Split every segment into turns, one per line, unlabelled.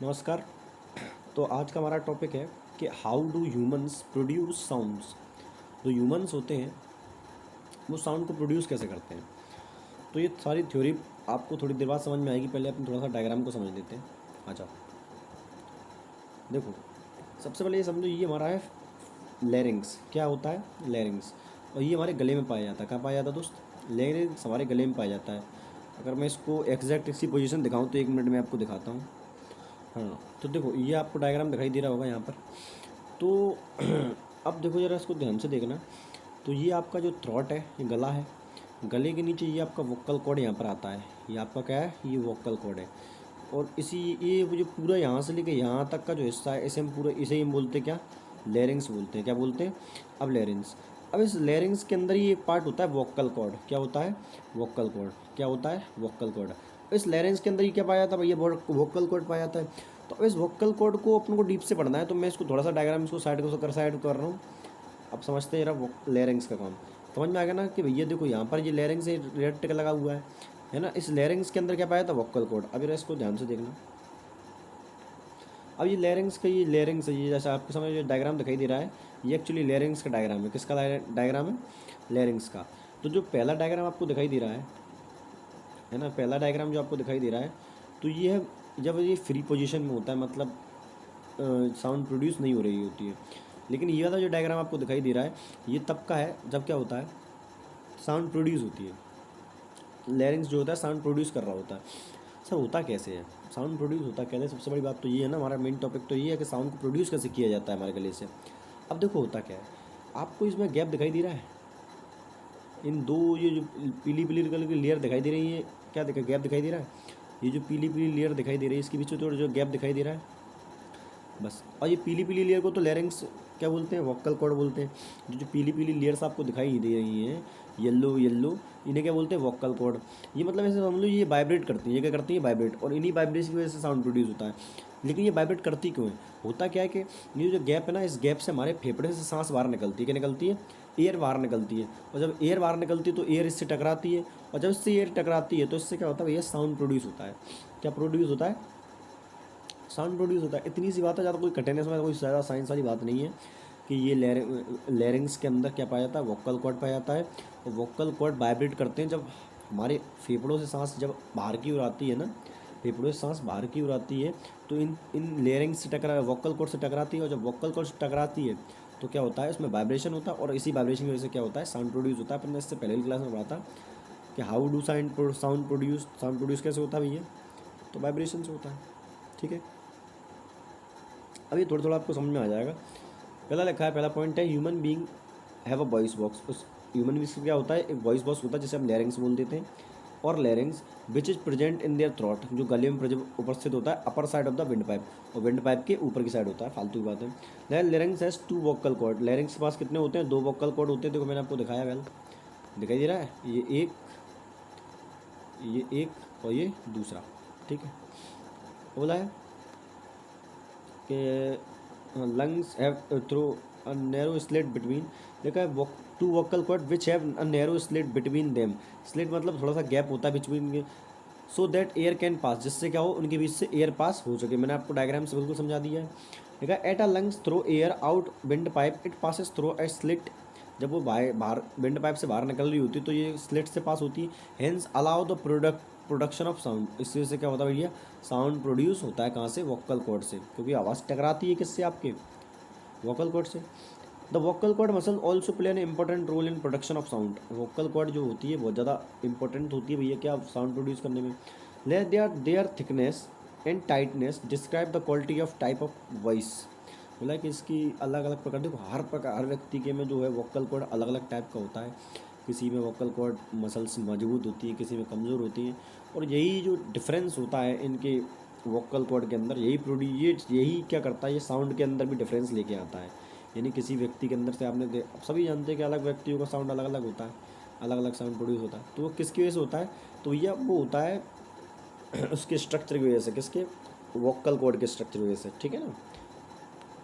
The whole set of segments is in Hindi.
नमस्कार। तो आज का हमारा टॉपिक है कि how do humans produce sounds. जो ह्यूमंस होते हैं वो साउंड को प्रोड्यूस कैसे करते हैं। तो ये सारी थ्योरी आपको थोड़ी देर बाद समझ में आएगी। पहले अपन थोड़ा सा डायग्राम को समझ लेते हैं। अच्छा, देखो, सबसे पहले ये समझो, ये हमारा है लैरिंग्स। क्या होता है? लैरिंग्स। और ये हमारे गले में पाया जाता है। कहाँ पाया जाता है दोस्त? लैरिंग्स हमारे गले में पाया जाता है। अगर मैं इसको एग्जैक्ट इसकी पोजीशन दिखाऊं तो 1 मिनट में आपको दिखाता हूँ। हाँ, तो देखो, ये आपको डायग्राम दिखाई दे रहा होगा यहाँ पर। तो अब देखो जरा, इसको ध्यान से देखना। तो ये आपका जो थ्रॉट है, ये गला है। गले के नीचे ये आपका वोकल कॉर्ड यहाँ पर आता है। ये आपका क्या है? ये वोकल कॉर्ड है। और इसी ये वो जो पूरा यहाँ से लेके यहाँ तक का जो हिस्सा है, इसे हम पूरा, इसे हम बोलते हैं क्या? लेरिंग्स बोलते हैं। क्या बोलते हैं? अब लेरिंग्स। अब इस लेरिंग्स के अंदर ही एक पार्ट होता है वोकल कॉर्ड। क्या होता है? Vocal cord. क्या होता है? Vocal cord. इस लेरिंग्स के अंदर ही क्या पाया जाता है भैया? वोकल कॉर्ड पाया जाता है। तो इस वोकल कॉर्ड को अपन को डीप से पढ़ना है, तो मैं इसको थोड़ा सा डायग्राम इसको साइड कर रहा हूँ। अब समझते हैं जरा लेरिंग्स का काम। समझ में आ गया ना कि भैया देखो, यहाँ पर ये लेरिंग्स से रेड टिक लगा हुआ है ना। इस लेरिंग्स के अंदर क्या पाया था? Vocal cord. अब जरा इसको ध्यान से देखना। अब ये लेरिंग्स का, ये लेरिंग्स है, ये जैसा आपके सामने जो डायग्राम दिखाई दे रहा है, ये एक्चुअली लेरिंग्स का डायग्राम है। किसका डायग्राम है? लेरिंग्स का। तो जो पहला डायग्राम आपको दिखाई दे रहा है ना, पहला डायग्राम जो आपको दिखाई दे रहा है, तो ये है जब ये फ्री पोजीशन में होता है, मतलब साउंड प्रोड्यूस नहीं हो रही होती है। लेकिन ये वाला जो डायग्राम आपको दिखाई दे रहा है, ये तब का है जब क्या होता है? साउंड प्रोड्यूस होती है। लैरिंग्स जो होता है साउंड प्रोड्यूस कर रहा होता है। सर होता कैसे है? साउंड प्रोड्यूस होता कैसे? सबसे बड़ी बात तो ये है ना, हमारा मेन टॉपिक तो ये है कि साउंड को प्रोड्यूस कैसे किया जाता है हमारे गले से। अब देखो होता क्या है, आपको इसमें गैप दिखाई दे रहा है। इन दो ये जो पीली पीली कलर की लेयर दिखाई दे रही है, क्या दिखा गैप दिखाई दे रहा है? ये जो पीली पीली लेयर दिखाई दे रही है, इसके बीच में जो गैप दिखाई दे रहा है, बस। और ये पीली पीली लेयर को तो लैरिंग्स क्या बोलते हैं? वोकल कॉर्ड बोलते हैं। जो पीली पीली लेयर्स आपको दिखाई दे रही हैं, येलो येलो, इन्हें क्या बोलते हैं? Vocal cord. ये मतलब ऐसे समझ लो, ये वाइब्रेट करती है। ये क्या करती है? वाइब्रेट। और इन्हीं वाइब्रेशन की वजह से साउंड प्रोड्यूस होता है। लेकिन ये वाइब्रेट करती क्यों है? होता क्या है कि ये जो गैप है ना, इस गैप से हमारे फेफड़े से सांस बाहर निकलती है। क्या निकलती है? एयर बाहर निकलती है। और जब एयर बाहर निकलती है तो एयर इससे टकराती है। और जब इससे एयर टकराती है तो इससे क्या होता है भैया? साउंड प्रोड्यूस होता है। क्या प्रोड्यूस होता है? साउंड प्रोड्यूस होता है। इतनी सी बात है, ज़्यादा कोई कठिन है, इसमें कोई ज़्यादा साइंस वाली बात नहीं है। कि ये लैरिंग्स के अंदर क्या पाया जाता है? वोकल कॉर्ड पाया जाता है। और वोकल कॉर्ड वाइब्रेट करते हैं जब हमारे फेफड़ों से सांस जब बाहर की ओर आती है ना, फेफड़ों से सांस बाहर की ओर आती है, तो इन लैरिंग्स से वोकल कॉर्ड से टकराती है। और जब वोकल कॉर्ड से टकराती है तो क्या होता है? उसमें वाइब्रेशन होता है। और इसी वाइब्रेशन की वजह से क्या होता है? साउंड प्रोड्यूस होता है। अपन ने इससे पहले की क्लास में पढ़ा था कि हाउ डू साउंड प्रोड्यूस कैसे होता है भैया? तो वाइब्रेशन से होता है। ठीक है, अब ये थोड़ा थोड़ा आपको समझ में आ जाएगा। पहला लिखा है, पहला पॉइंट है human being have a voice box. उस ह्यूमन बींग्स क्या होता है? एक वॉइस बॉक्स होता है जिसे हम लैरिंग्स बोल देते हैं। और लैरिंग्स which is present in their throat, जो गले में उपस्थित होता है upper side of the wind pipe. और विंड पाइप के ऊपर की साइड होता है। फालतू की बात है। Larynx has 2 vocal cord. Larynx के पास कितने होते हैं? 2 वोकल कॉर्ड होते हैं। देखो मैंने आपको दिखाया, वेल दिखाई दे रहा है, ये एक और ये दूसरा। ठीक है, बोला है कि lungs have through a narrow slit between. देखा है, 2 vocal cord which have a narrow slit between them. Slit मतलब थोड़ा सा गैप होता है between, so that air can pass, जिससे क्या हो? उनके बीच से एयर पास हो सके। मैंने आपको डायग्राम से बिल्कुल समझा दिया है। देखा, at a lungs throw air out windpipe it passes through a slit. जब वो बाहर विंड पाइप से बाहर निकल रही होती है तो ये स्लिट से पास होती है। Hence allow the production of sound. इस वजह से क्या होता है भैया? साउंड प्रोड्यूस होता है। कहाँ से? वोकल कॉर्ड से। क्योंकि आवाज़ टकराती है किससे? आपके वोकल कॉर्ड से। The vocal cord muscle also play an important role in production of sound. Vocal cord जो होती है बहुत ज़्यादा इंपॉर्टेंट होती है भैया, क्या साउंड प्रोड्यूस करने में। Their thickness and tightness describe the quality of type of voice. बोला कि इसकी अलग अलग प्रकार, देखो हर प्रकार, हर व्यक्ति के में जो है वोकल कॉर्ड अलग अलग टाइप का होता है। किसी में वोकल कॉर्ड मसल्स मजबूत होती है, किसी में कमज़ोर होती है। और यही जो डिफरेंस होता है इनके वोकल कॉर्ड के अंदर, यही क्या करता है? ये साउंड के अंदर भी डिफरेंस लेके आता है। यानी किसी व्यक्ति के अंदर से आपने सभी जानते हैं कि अलग व्यक्तियों का साउंड अलग अलग होता है, अलग अलग साउंड प्रोड्यूस होता है। तो वो किसकी वजह से होता है? तो ये वो होता है उसके स्ट्रक्चर की वजह से। किसके? वोकल कॉर्ड के स्ट्रक्चर की वजह से। ठीक है ना।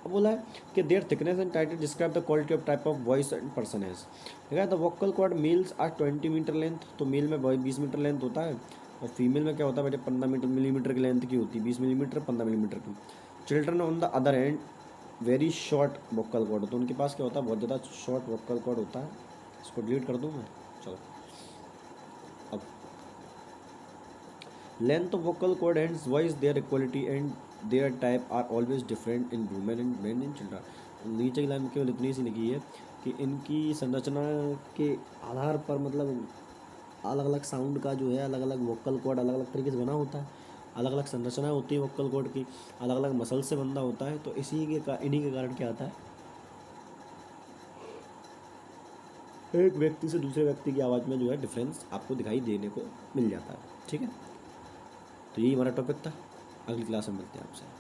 अब बोला है कि their thickness and tightness describe the quality of type of voice and person has. देखा है, the vocal cord males are 20 metre length. तो मेल में 20 मीटर लेंथ होता है और फीमेल में क्या होता है बेटे, 15 मिलीमीटर की लेंथ की होती है, 20 मिलीमीटर, 15 मिलीमीटर की। Children on the other hand very short vocal cord, तो उनके पास क्या होता है, बहुत ज़्यादा शॉर्ट वोकल कॉर्ड होता है। इसको डिलीट कर दूँ मैं, चलो। अब length of vocal cord and voice, their equality and their type are always different in women and man in children. नीचे की लाइन में केवल इतनी सी लिखी है कि इनकी संरचना के आधार पर, मतलब अलग अलग साउंड का जो है, अलग अलग वोकल कॉर्ड अलग अलग तरीके से बना होता है, अलग अलग संरचना होती है वोकल कॉर्ड की, अलग अलग मसल से बंधा होता है। तो इन्हीं के कारण क्या आता है, एक व्यक्ति से दूसरे व्यक्ति की आवाज़ में जो है डिफरेंस आपको दिखाई देने को मिल जाता है। ठीक है, तो यही हमारा टॉपिक था। अगली क्लास में मिलते हैं आपसे।